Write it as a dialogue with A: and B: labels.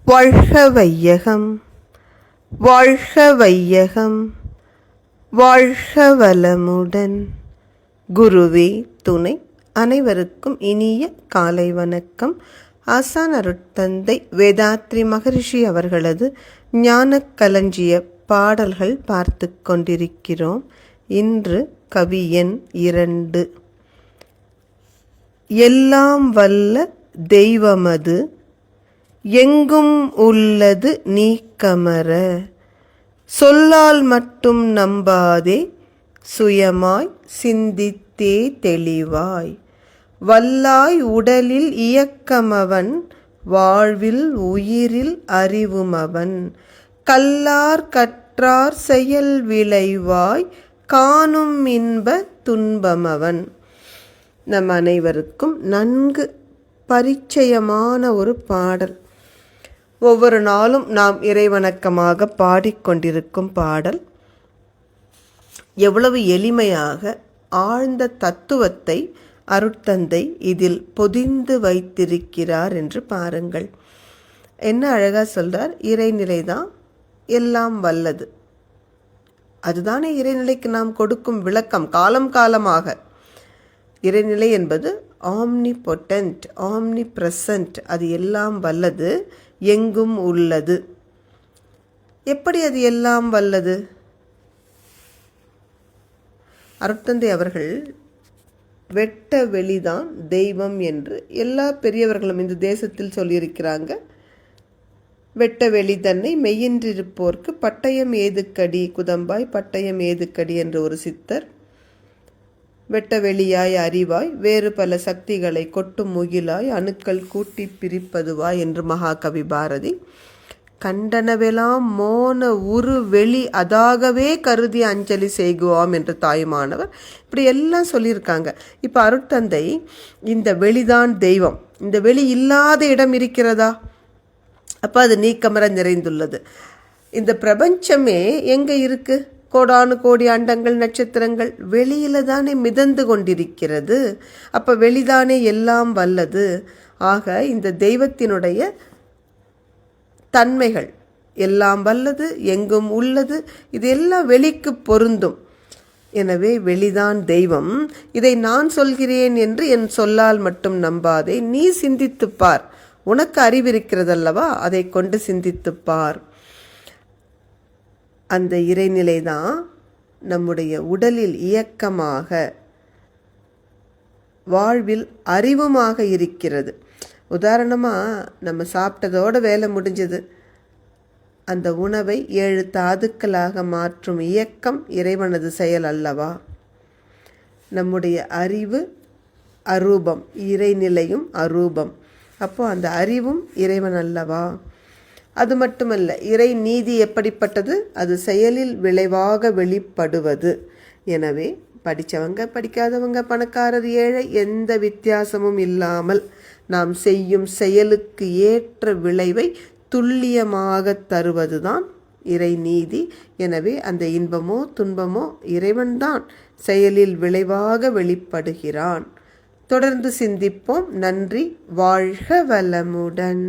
A: வாழ்க வையகம், வாழ்க வையகம், வாழ்க வளமுடன். குருவே துணை. அனைவருக்கும் இனிய காலை வணக்கம். ஆசான் அருட்தந்தை வேதாத்ரி மகரிஷி அவர்களது ஞான களஞ்சிய பாடல்கள் பார்த்து கொண்டிருக்கிறோம். இன்று கவி எண் 2. எல்லாம் வல்ல தெய்வமது எங்கும் உள்ளது நீக்கமற, சொல்லால் மட்டும் நம்பாதே சுயமாய் சிந்தித்தே தெளிவாய். வல்லாய் உடலில் இயக்கமவன், வாழ்வில் உயிரில் அறிவுமவன். கல்லார் கற்றார் செயல் விளைவாய், காணும் இன்ப துன்பமவன். நம் அனைவருக்கும் நன்கு பரிச்சயமான ஒரு பாடல். ஒவ்வொரு நாளும் நாம் இறைவணக்கமாக பாடிக்கொண்டிருக்கும் பாடல். எவ்வளவு எளிமையாக ஆழ்ந்த தத்துவத்தை அருட்தந்தை இதில் பொதிந்து வைத்திருக்கிறார் என்று பாருங்கள். என்ன அழகா சொல்றார். இறைநிலைதான் எல்லாம் வல்லது. அதுதானே இறைநிலைக்கு நாம் கொடுக்கும் விளக்கம். காலம் காலமாக இறைநிலை என்பது ஆம்னிபொட்டன்ட், ஆம்னிப்ரெசன்ட். அது எல்லாம் வல்லது, எங்கும் உள்ளது. எப்படி அது எல்லாம் வல்லது? அருட்தந்தை அவர்கள் வெட்ட வெளிதான் தெய்வம் என்று எல்லா பெரியவர்களும் இந்த தேசத்தில் சொல்லியிருக்கிறாங்க. வெட்ட வெளி தன்னை மெய்யின்றிருப்போர்க்கு பட்டயம் ஏதுக்கடி குதம்பாய் பட்டயம் ஏதுக்கடி என்று ஒரு சித்தர். வெட்ட வெளியாய் அறிவாய் வேறு பல சக்திகளை கொட்டும் முகிலாய் அணுக்கள் கூட்டி பிரிப்பதுவாய் என்று மகாகவி பாரதி. கண்டனவெல்லாம் மோன உரு வெளி அதாகவே கருதி அஞ்சலி செய்குவாம் என்று தாயுமானவர். இப்படி எல்லாம் சொல்லியிருக்காங்க. இப்போ அருட்தந்தை இந்த வெளிதான் தெய்வம், இந்த வெளி இல்லாத இடம் இருக்கிறதா? அப்போ அது நீக்கமர நிறைந்துள்ளது. இந்த பிரபஞ்சமே எங்கே இருக்கு? கோடானு கோடி அண்டங்கள் நட்சத்திரங்கள் வெளியில தானே மிதந்து கொண்டிருக்கிறது. அப்போ வெளிதானே எல்லாம் வல்லது. ஆக இந்த தெய்வத்தினுடைய தன்மைகள் எல்லாம் வல்லது, எங்கும் உள்ளது, இது எல்லாம் வெளிக்கு பொருந்தும். எனவே வெளிதான் தெய்வம். இதை நான் சொல்கிறேன் என்று என் சொல்லால் மட்டும் நம்பாதே. நீ சிந்தித்துப்பார். உனக்கு அறிவிருக்கிறதல்லவா, அதை கொண்டு சிந்தித்துப்பார். அந்த இறைநிலை தான் நம்முடைய உடலில் இயக்கமாக, வாழ்வில் அறிவுமாக இருக்கிறது. உதாரணமாக நம்ம சாப்பிட்டதோட வேலை முடிஞ்சது. அந்த உணவை 7 தாதுக்களாக மாற்றும் இயக்கம் இறைவனது செயல் அல்லவா? நம்முடைய அறிவு அரூபம், இறைநிலையும் அரூபம். அப்போ அந்த அறிவும் இறைவன் அல்லவா? அது மட்டுமல்ல, இறை நீதி எப்படிப்பட்டது? அது செயலில் விளைவாக வெளிப்படுவது. எனவே படித்தவங்க படிக்காதவங்க, பணக்காரர் ஏழை, எந்த வித்தியாசமும் இல்லாமல் நாம் செய்யும் செயலுக்கு ஏற்ற விளைவை துல்லியமாக தருவதுதான் இறை நீதி. எனவே அந்த இன்பமோ துன்பமோ இறைவன்தான் செயலில் விளைவாக வெளிப்படுகிறான். தொடர்ந்து சிந்திப்போம். நன்றி. வாழ்க வளமுடன்.